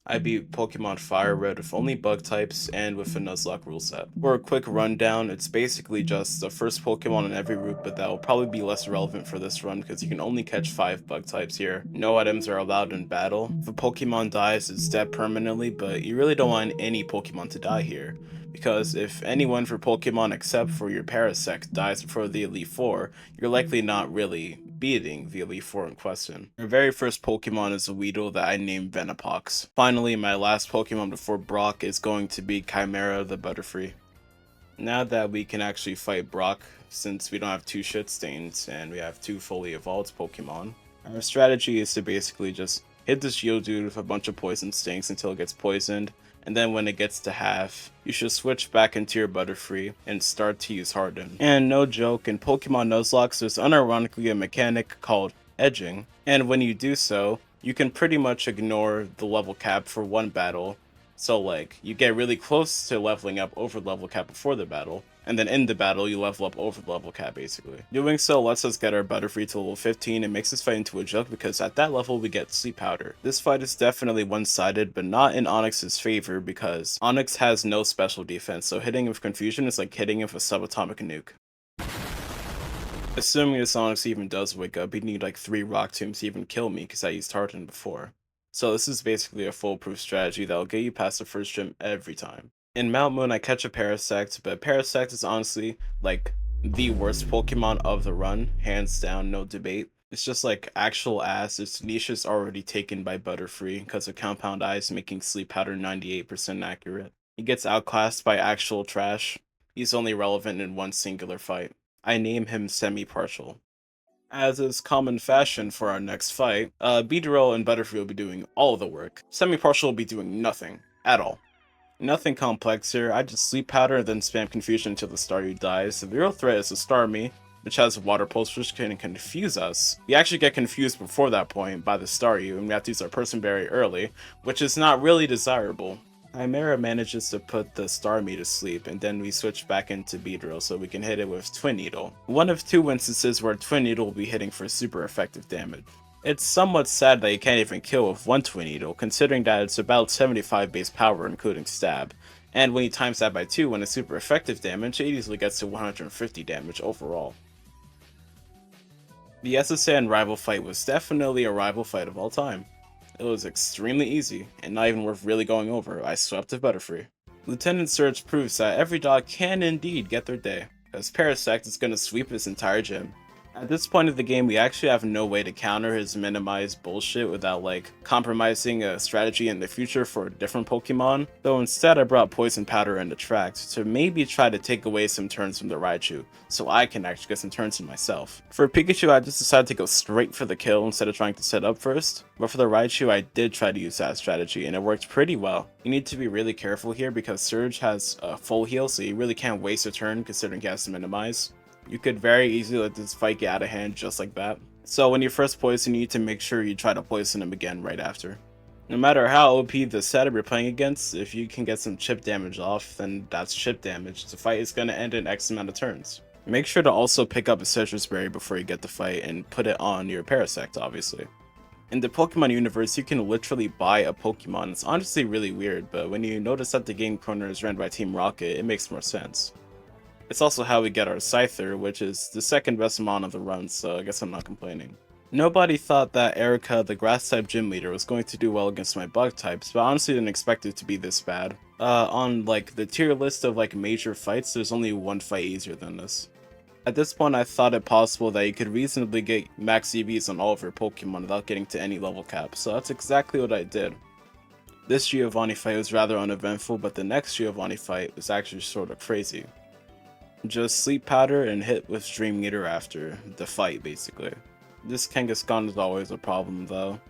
I beat Pokemon Fire Red with only bug types and with a nuzlocke rule set. For a quick rundown, it's basically just the first Pokemon in every route, but that will probably be less relevant for this run because you can only catch 5 bug types here. No items are allowed in battle. If a Pokemon dies, it's dead permanently, but you really don't want any Pokemon to die here, because if anyone for Pokemon except for your Parasect dies before the Elite Four, you're likely not really beating the Elite Four in question. Our very first Pokemon is a Weedle that I named Venopox. Finally, my last Pokemon before Brock is going to be Chimera the Butterfree. Now that we can actually fight Brock, since we don't have 2 shit stains and we have 2 fully evolved Pokemon, our strategy is to basically just hit this Geodude with a bunch of poison stings until it gets poisoned, and then when it gets to half, you should switch back into your Butterfree and start to use Harden. And no joke, in Pokemon Nuzlocke, there's unironically a mechanic called edging, and when you do so, you can pretty much ignore the level cap for one battle. So like, you get really close to leveling up over the level cap before the battle, and then in the battle you level up over the level cap basically. Doing so lets us get our Butterfree to level 15 and makes this fight into a joke because at that level we get Sleep Powder. This fight is definitely one-sided, but not in Onyx's favor because Onyx has no special defense, so hitting him with Confusion is like hitting him with a subatomic nuke. Assuming this Onyx even does wake up, he'd need like 3 Rock Tombs to even kill me because I used Harden before. So this is basically a foolproof strategy that will get you past the first gym every time. In Mount Moon I catch a Parasect, but Parasect is honestly like the worst Pokemon of the run, hands down, no debate. It's just like actual ass. Its niche is already taken by Butterfree because of Compound Eyes making Sleep Powder 98% accurate. He gets outclassed by actual trash. He's only relevant in one singular fight. I name him Semi-Partial. As is common fashion for our next fight, Beedrill and Butterfree will be doing all the work. Semi-Partial will be doing nothing. At all. Nothing complex here, I just Sleep Powder and then spam Confusion until the Staryu dies. The real threat is the Starmie, which has Water Pulse which can confuse us. We actually get confused before that point by the Staryu, and we have to use our Person Berry early, which is not really desirable. Chimera manages to put the Starmie to sleep, and then we switch back into Beedrill so we can hit it with Twin Needle. One of 2 instances where Twin Needle will be hitting for super effective damage. It's somewhat sad that you can't even kill with 1 Twin Needle, considering that it's about 75 base power including stab, and when you times that by 2 when it's super effective damage, it easily gets to 150 damage overall. The SSN rival fight was definitely a rival fight of all time. It was extremely easy, and not even worth really going over. I swept a Butterfree. Lieutenant Surge proves that every dog can indeed get their day, as Parasect is going to sweep his entire gym. At this point of the game, we actually have no way to counter his minimized bullshit without like compromising a strategy in the future for a different Pokemon, though instead I brought Poison Powder and Attract to maybe try to take away some turns from the Raichu, so I can actually get some turns in myself. For Pikachu, I just decided to go straight for the kill instead of trying to set up first, but for the Raichu I did try to use that strategy and it worked pretty well. You need to be really careful here because Surge has a full heal, so you really can't waste a turn considering he has to minimize. You could very easily let this fight get out of hand just like that. So when you first poison, you need to make sure you try to poison him again right after. No matter how OP the setup you're playing against, if you can get some chip damage off, then that's chip damage. The fight is going to end in X amount of turns. Make sure to also pick up a Citrus Berry before you get the fight and put it on your Parasect, obviously. In the Pokemon universe, you can literally buy a Pokemon. It's honestly really weird, but when you notice that the game corner is ran by Team Rocket, it makes more sense. It's also how we get our Scyther, which is the second best mon of the run, so I guess I'm not complaining. Nobody thought that Erica, the Grass-type gym leader, was going to do well against my bug types, but honestly didn't expect it to be this bad. On like the tier list of like major fights, there's only one fight easier than this. At this point, I thought it possible that you could reasonably get max EVs on all of your Pokemon without getting to any level cap, so that's exactly what I did. This Giovanni fight was rather uneventful, but the next Giovanni fight was actually sort of crazy. Just Sleep Powder and hit with Dream Eater after the fight, basically. This Kangaskhan is always a problem, though.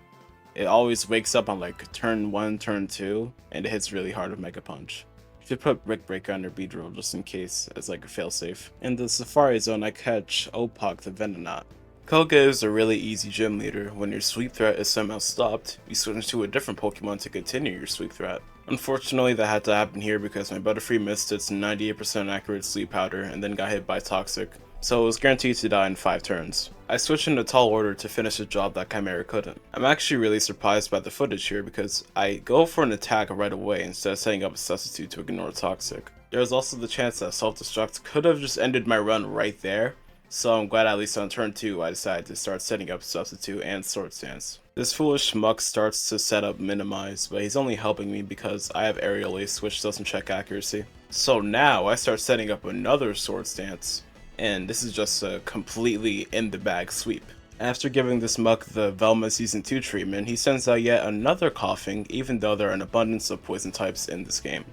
It always wakes up on like turn 1, turn 2, and it hits really hard with Mega Punch. You should put Brick Breaker under Beedrill just in case, as like a failsafe. In the Safari Zone, I catch Opak the Venonat. Koga is a really easy gym leader. When your sweep threat is somehow stopped, you switch to a different Pokemon to continue your sweep threat. Unfortunately, that had to happen here because my Butterfree missed its 98% accurate Sleep Powder and then got hit by Toxic, so it was guaranteed to die in 5 turns. I switched into Tall Order to finish a job that Chimera couldn't. I'm actually really surprised by the footage here because I go for an attack right away instead of setting up a substitute to ignore Toxic. There's also the chance that Self-Destruct could have just ended my run right there, so I'm glad at least on turn 2 I decided to start setting up Substitute and Sword Stance. This foolish schmuck starts to set up Minimize, but he's only helping me because I have Aerial Ace, which doesn't check accuracy. So now I start setting up another Sword Stance, and this is just a completely in-the-bag sweep. After giving this muck the Velma Season 2 treatment, he sends out yet another Coughing, even though there are an abundance of poison types in this game.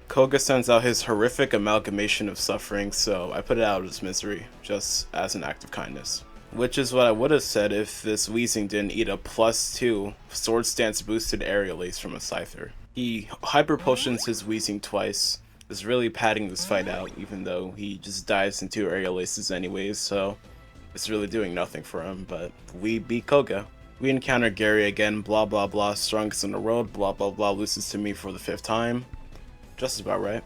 Koga sends out his horrific amalgamation of suffering, so I put it out of his misery, just as an act of kindness. Which is what I would have said if this Weezing didn't eat a +2 Sword Stance boosted Aerial Ace from a Scyther. He Hyper Potions his Weezing twice, is really padding this fight out, even though he just dives into Aerial Aces anyways, so it's really doing nothing for him, but we beat Koga. We encounter Gary again, blah blah blah, strongest in the world, blah blah blah, loses to me for the 5th time. Just about right.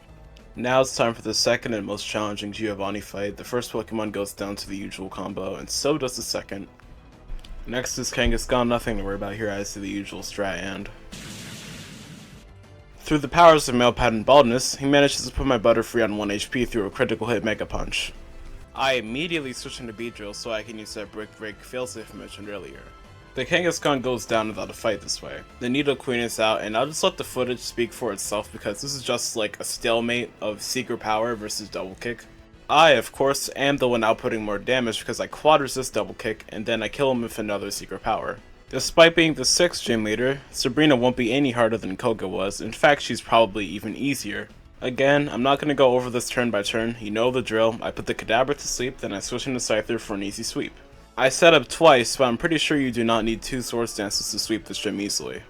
Now it's time for the second and most challenging Giovanni fight. The first Pokemon goes down to the usual combo, and so does the second. Next is Kangaskhan, nothing to worry about here as to the usual strat and... Through the powers of male pattern baldness, he manages to put my Butterfree on 1 HP through a critical hit Mega Punch. I immediately switch into Beedrill so I can use that Brick Break failsafe I mentioned earlier. The Kangaskhan goes down without a fight this way. The Nidoqueen is out, and I'll just let the footage speak for itself because this is just like a stalemate of Secret Power versus Double Kick. I, of course, am the one outputting more damage because I quad resist Double Kick, and then I kill him with another Secret Power. Despite being the 6th gym leader, Sabrina won't be any harder than Koga was. In fact, she's probably even easier. Again, I'm not going to go over this turn by turn, you know the drill. I put the Kadabra to sleep, then I switch into Scyther for an easy sweep. I set up twice, but I'm pretty sure you do not need 2 Sword Stances to sweep this gym easily.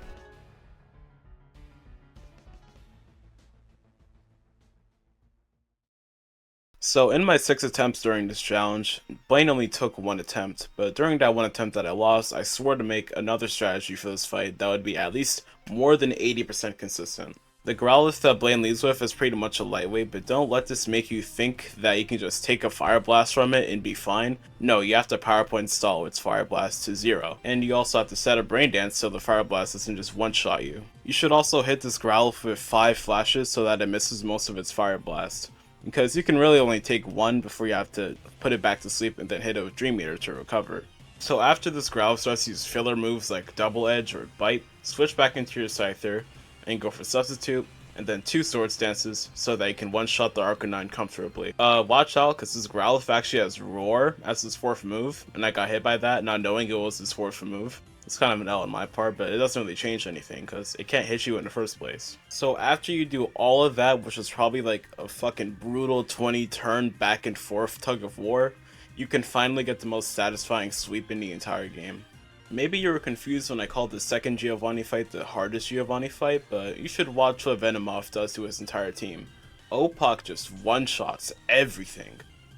So in my 6 attempts during this challenge, Blaine only took 1 attempt, but during that 1 attempt that I lost, I swore to make another strategy for this fight that would be at least more than 80% consistent. The Growlithe that Blaine leads with is pretty much a lightweight, but don't let this make you think that you can just take a Fire Blast from it and be fine. No, you have to PowerPoint stall its Fire Blast to 0, and you also have to set a Brain Dance so the Fire Blast doesn't just one-shot you. You should also hit this Growlithe with 5 flashes so that it misses most of its Fire Blast, because you can really only take 1 before you have to put it back to sleep and then hit it with Dream Eater to recover. So after this Growlithe starts to use filler moves like Double Edge or Bite, switch back into your Scyther, and go for Substitute, and then 2 Sword Stances, so that you can one-shot the Arcanine comfortably. Watch out, because this Growlithe actually has Roar as his 4th move, and I got hit by that, not knowing it was his 4th move. It's kind of an L on my part, but it doesn't really change anything, because it can't hit you in the first place. So after you do all of that, which is probably like a fucking brutal 20-turn back and forth tug of war, you can finally get the most satisfying sweep in the entire game. Maybe you were confused when I called the second Giovanni fight the hardest Giovanni fight, but you should watch what Venomoth does to his entire team. Opak just one-shots everything.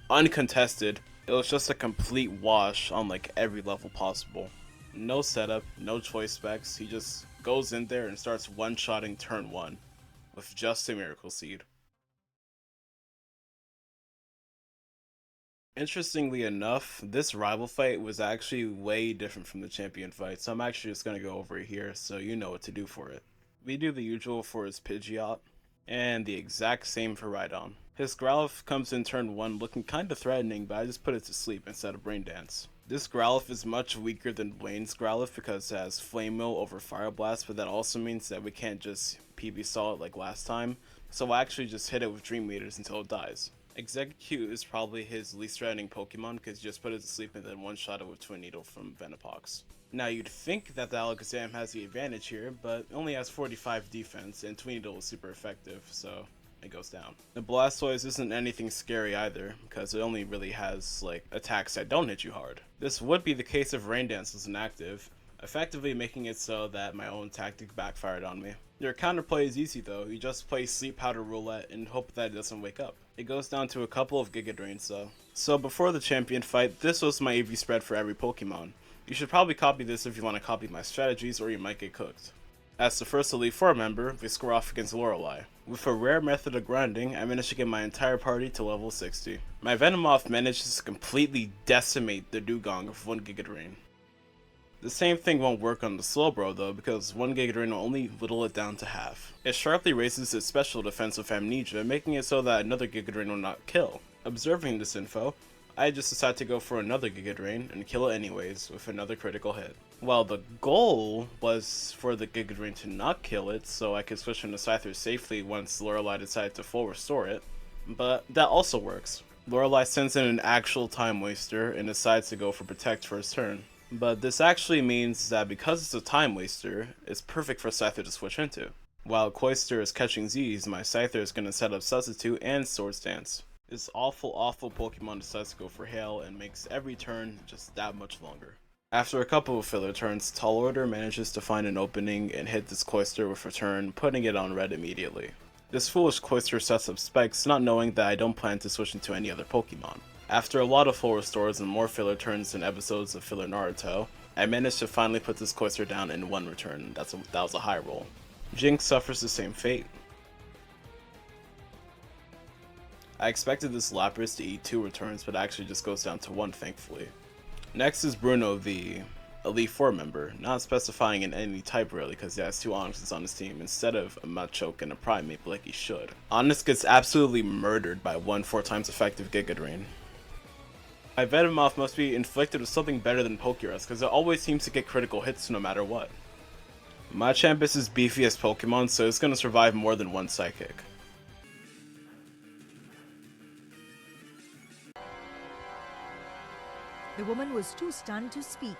Uncontested, it was just a complete wash on like every level possible. No setup, no choice specs, he just goes in there and starts one-shotting turn 1 with just a Miracle Seed. Interestingly enough, this rival fight was actually way different from the champion fight, so I'm actually just going to go over it here so you know what to do for it. We do the usual for his Pidgeot, and the exact same for Rhydon. His Growlithe comes in turn 1 looking kinda threatening, but I just put it to sleep instead of Brain Dance. This Growlithe is much weaker than Blaine's Growlithe because it has Flame Mill over Fire Blast, but that also means that we can't just PB Saw it like last time, so I actually just hit it with Dream Eaters until it dies. Execute is probably his least threatening Pokemon because you just put it to sleep and then one-shot it with Twin Needle from Venopox. Now you'd think that the Alakazam has the advantage here, but it only has 45 defense and Twin Needle is super effective, so it goes down. The Blastoise isn't anything scary either, because it only really has like attacks that don't hit you hard. This would be the case if Rain Dance was inactive, effectively making it so that my own tactic backfired on me. Your counterplay is easy though, you just play Sleep Powder Roulette and hope that it doesn't wake up. It goes down to a couple of Giga Drains though. So before the champion fight, this was my AV spread for every Pokemon. You should probably copy this if you want to copy my strategies or you might get cooked. As the first Elite Four member, we score off against Lorelei. With a rare method of grinding, I managed to get my entire party to level 60. My Venomoth manages to completely decimate the Dugong with 1 Giga Drain. The same thing won't work on the Slowbro though, because 1 Giga Drain will only whittle it down to half. It sharply raises its special defense with Amnesia, making it so that another Giga Drain will not kill. Observing this info, I just decide to go for another Giga Drain and kill it anyways with another critical hit. Well, the goal was for the Giga Drain to not kill it, so I could switch into Scyther safely once Lorelei decided to full restore it, but that also works. Lorelei sends in an actual time waster and decides to go for Protect first turn. But this actually means that because it's a time waster, it's perfect for Scyther to switch into. While Cloyster is catching Z's, my Scyther is going to set up Substitute and Swords Dance. This awful Pokemon decides to go for Hail and makes every turn just that much longer. After a couple of filler turns, Tall Order manages to find an opening and hit this Cloyster with Return, putting it on red immediately. This foolish Cloyster sets up Spikes, not knowing that I don't plan to switch into any other Pokemon. After a lot of full restores and more filler turns in episodes of Filler Naruto, I managed to finally put this Cloyster down in 1 return. That was a high roll. Jinx suffers the same fate. I expected this Lapras to eat 2 returns, but actually just goes down to 1 thankfully. Next is Bruno, the Elite Four member, not specifying in any type really because he has 2 Onyxes on his team instead of a Machoke and a Primeape like he should. Onyx gets absolutely murdered by 1 4x effective Giga Drain. My Venomoth must be inflicted with something better than Pokerus, because it always seems to get critical hits no matter what. Machamp is his beefiest Pokemon, so it's going to survive more than 1 Psychic. The woman was too stunned to speak.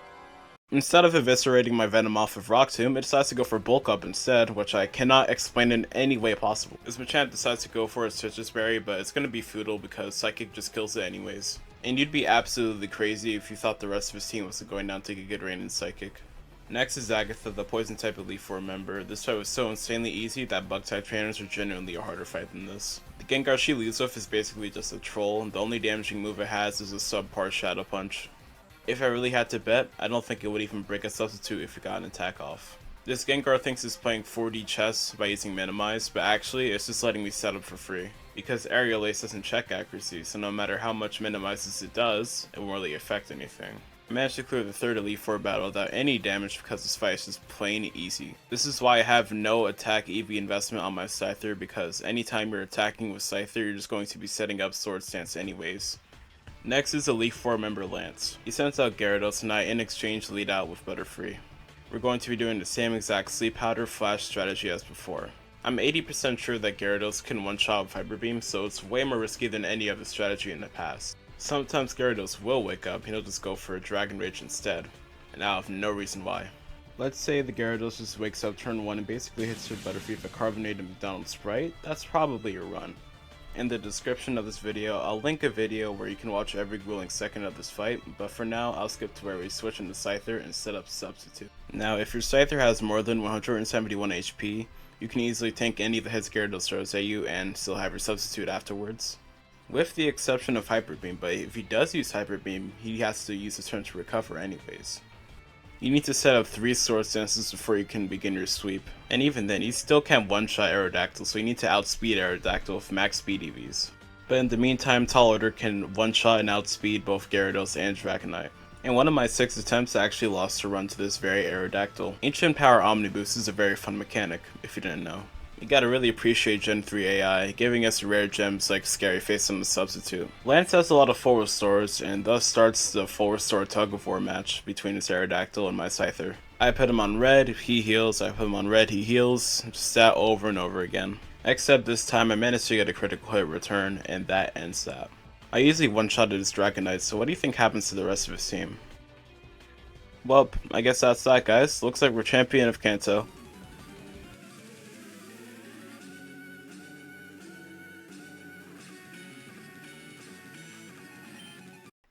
Instead of eviscerating my Venomoth with Rock Tomb, it decides to go for Bulk Up instead, which I cannot explain in any way possible. This Machamp decides to go for a Citrus Berry, but it's going to be futile because Psychic just kills it anyways. And you'd be absolutely crazy if you thought the rest of his team was going down to Giga Drain and Psychic. Next is Agatha, the Poison type Elite Four member. This fight was so insanely easy that Bug type trainers are genuinely a harder fight than this. The Gengar she leads with is basically just a troll, and the only damaging move it has is a subpar Shadow Punch. If I really had to bet, I don't think it would even break a Substitute if it got an attack off. This Gengar thinks it's playing 4D chess by using Minimize, but actually it's just letting me set up for free. Because Aerial Ace doesn't check accuracy, so no matter how much Minimizes it does, it won't really affect anything. I managed to clear the 3rd Elite Four battle without any damage because this fight is just plain easy. This is why I have no attack EV investment on my Scyther, because anytime you're attacking with Scyther, you're just going to be setting up Swords Dance anyways. Next is Elite Four member Lance. He sends out Gyarados and I in exchange lead out with Butterfree. We're going to be doing the same exact Sleep Powder Flash strategy as before. I'm 80% sure that Gyarados can one-shot with Hyper Beam, so it's way more risky than any other strategy in the past. Sometimes Gyarados will wake up and he'll just go for a Dragon Rage instead, and I have no reason why. Let's say the Gyarados just wakes up turn 1 and basically hits your Butterfree with a carbonated McDonald's Sprite. That's probably your run. In the description of this video, I'll link a video where you can watch every grueling second of this fight, but for now, I'll skip to where we switch into Scyther and set up Substitute. Now, if your Scyther has more than 171 HP, you can easily tank any of the hits Gyarados throws at you and still have your Substitute afterwards. With the exception of Hyper Beam, but if he does use Hyper Beam, he has to use his turn to recover anyways. You need to set up 3 Swords Dances before you can begin your sweep, and even then, you still can't one-shot Aerodactyl, so you need to outspeed Aerodactyl with max speed EVs. But in the meantime, Tall Order can one-shot and outspeed both Gyarados and Dragonite. In one of my 6 attempts, I actually lost a run to this very Aerodactyl. Ancient Power Omniboost is a very fun mechanic, if you didn't know. You gotta really appreciate Gen 3 AI, giving us rare gems like Scary Face and the Substitute. Lance has a lot of full restores, and thus starts the full restore tug-of-war match between his Aerodactyl and my Scyther. I put him on red, he heals, I put him on red, he heals, just that over and over again. Except this time I managed to get a critical hit return, and that ends that. I easily one-shotted his Dragonite, so what do you think happens to the rest of his team? Well, I guess that's that, guys. Looks like we're champion of Kanto.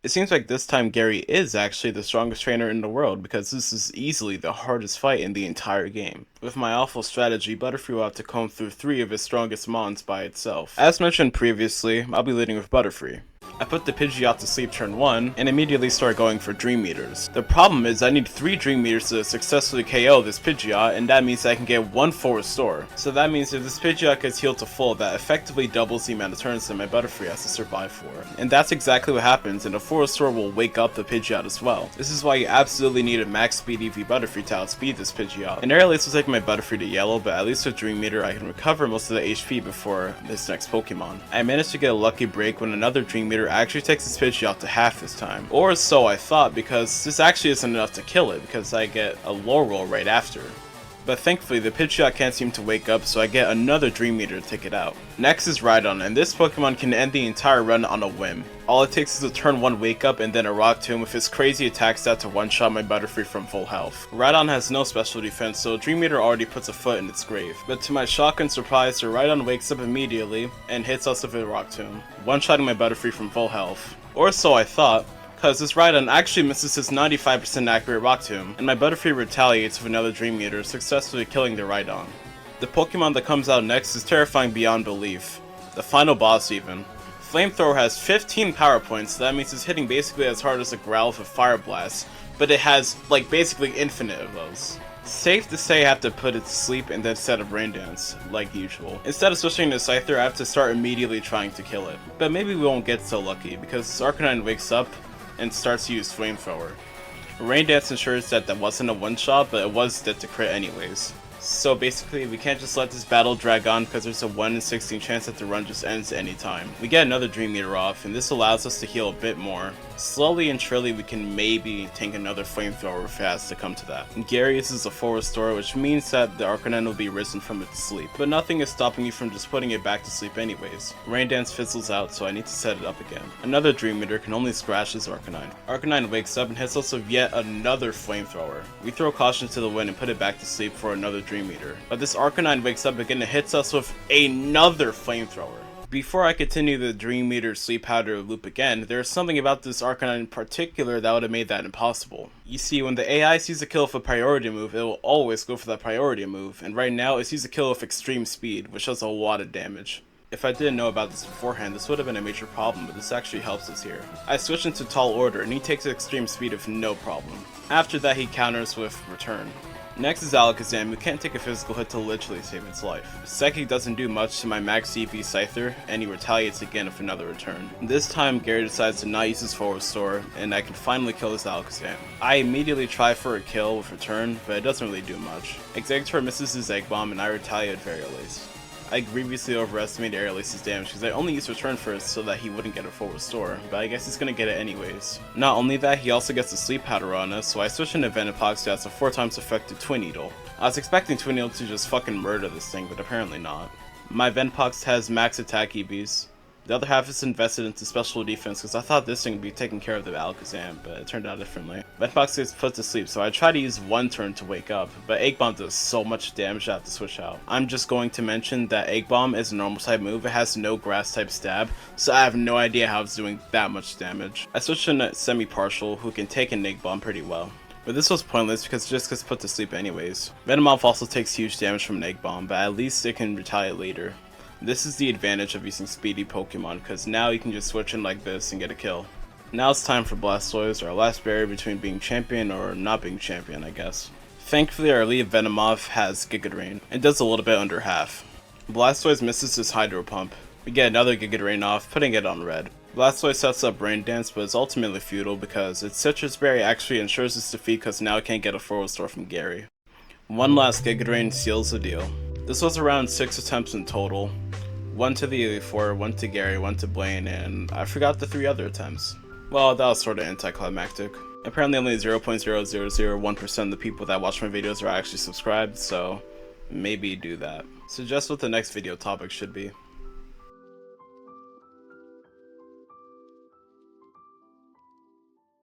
It seems like this time Gary is actually the strongest trainer in the world, because this is easily the hardest fight in the entire game. With my awful strategy, Butterfree will have to comb through 3 of his strongest mons by itself. As mentioned previously, I'll be leading with Butterfree. I put the Pidgeot to sleep turn 1, and immediately start going for Dream Meters. The problem is I need 3 Dream Meters to successfully KO this Pidgeot, and that means I can get 1 full restore. So that means if this Pidgeot gets healed to full, that effectively doubles the amount of turns that my Butterfree has to survive for. And that's exactly what happens, and a full restore will wake up the Pidgeot as well. This is why you absolutely need a max speed EV Butterfree to outspeed this Pidgeot. And earlier this was taking my Butterfree to yellow, but at least with Dream Meter I can recover most of the HP before this next Pokemon. I managed to get a lucky break when another Dream Meter actually takes this Pidgeot to half this time. Or so I thought, because this actually isn't enough to kill it, because I get a Laurel right after. But thankfully the Pidgeot can't seem to wake up, so I get another Dream Meter to take it out. Next is Rhydon, and this Pokemon can end the entire run on a whim. All it takes is a turn 1 wake up and then a Rock Tomb with his crazy attack stat to one-shot my Butterfree from full health. Rhydon has no special defense, so Dream Meter already puts a foot in its grave. But to my shock and surprise, the Rhydon wakes up immediately and hits us with a Rock Tomb, one-shotting my Butterfree from full health. Or so I thought, because this Rhydon actually misses his 95% accurate Rock Tomb, and my Butterfree retaliates with another Dream Meter, successfully killing the Rhydon. The Pokemon that comes out next is terrifying beyond belief. The final boss even. Flamethrower has 15 power points, so that means it's hitting basically as hard as a Growlithe with Fire Blast, but it has, like, basically infinite of those. Safe to say I have to put it to sleep and then set up Rain Dance, like usual. Instead of switching to Scyther, I have to start immediately trying to kill it. But maybe we won't get so lucky, because Arcanine wakes up and starts to use Flamethrower. Rain Dance ensures that wasn't a one-shot, but it was dead to crit anyways. So basically, we can't just let this battle drag on because there's a 1 in 16 chance that the run just ends anytime. We get another Dream Meter off, and this allows us to heal a bit more. Slowly and surely, we can maybe tank another Flamethrower if it has to come to that. And Gary uses a full restore, which means that the Arcanine will be risen from its sleep. But nothing is stopping you from just putting it back to sleep anyways. Rain Dance fizzles out, so I need to set it up again. Another Dream Meter can only scratch this Arcanine. Arcanine wakes up and hits us with yet another Flamethrower. We throw caution to the wind and put it back to sleep for another Dream Meter. But this Arcanine wakes up again and hits us with another Flamethrower. Before I continue the Dream Meter Sleep Powder loop again, there is something about this Arcanine in particular that would have made that impossible. You see, when the AI sees a kill with a priority move, it will always go for that priority move, and right now it sees a kill with extreme speed, which does a lot of damage. If I didn't know about this beforehand, this would have been a major problem, but this actually helps us here. I switch into Tall Order, and he takes extreme speed with no problem. After that, he counters with Return. Next is Alakazam, who can't take a physical hit to literally save its life. Psychic doesn't do much to my max CP Scyther, and he retaliates again with another return. This time, Gary decides to not use his full restore, and I can finally kill this Alakazam. I immediately try for a kill with return, but it doesn't really do much. Exeggutor misses his Egg Bomb, and I retaliate with Aerial Ace. I grievously overestimated Aerial Ace's damage because I only used return first so that he wouldn't get a full restore, but I guess he's gonna get it anyways. Not only that, he also gets a sleep powder on us, so I switched into Venopox to has a 4 times effective Twin Needle. I was expecting Twin Needle to just fucking murder this thing, but apparently not. My Venopox has max attack EVs. The other half is invested into special defense because I thought this thing would be taking care of the Alakazam, but it turned out differently. Venopox gets put to sleep, so I try to use one turn to wake up, but Egg Bomb does so much damage I have to switch out. I'm just going to mention that Egg Bomb is a normal type move, it has no grass type stab, so I have no idea how it's doing that much damage. I switched in a Semi-Partial who can take an Egg Bomb pretty well. But this was pointless because it just gets put to sleep anyways. Venomoth also takes huge damage from an Egg Bomb, but at least it can retaliate later. This is the advantage of using speedy Pokemon, because now you can just switch in like this and get a kill. Now it's time for Blastoise, our last barrier between being champion or not being champion, I guess. Thankfully our lead Venomoth has Giga Drain, and does a little bit under half. Blastoise misses his Hydro Pump. We get another Giga Drain off, putting it on red. Blastoise sets up Rain Dance, but it's ultimately futile because its Citrus Berry actually ensures its defeat because now it can't get a full restore from Gary. One last Giga Drain seals the deal. This was around 6 attempts in total. 1 to the Elite Four, 1 to Gary, 1 to Blaine, and I forgot the 3 other attempts. Well, that was sort of anticlimactic. Apparently only 0.0001% of the people that watch my videos are actually subscribed, so maybe do that. Suggest what the next video topic should be.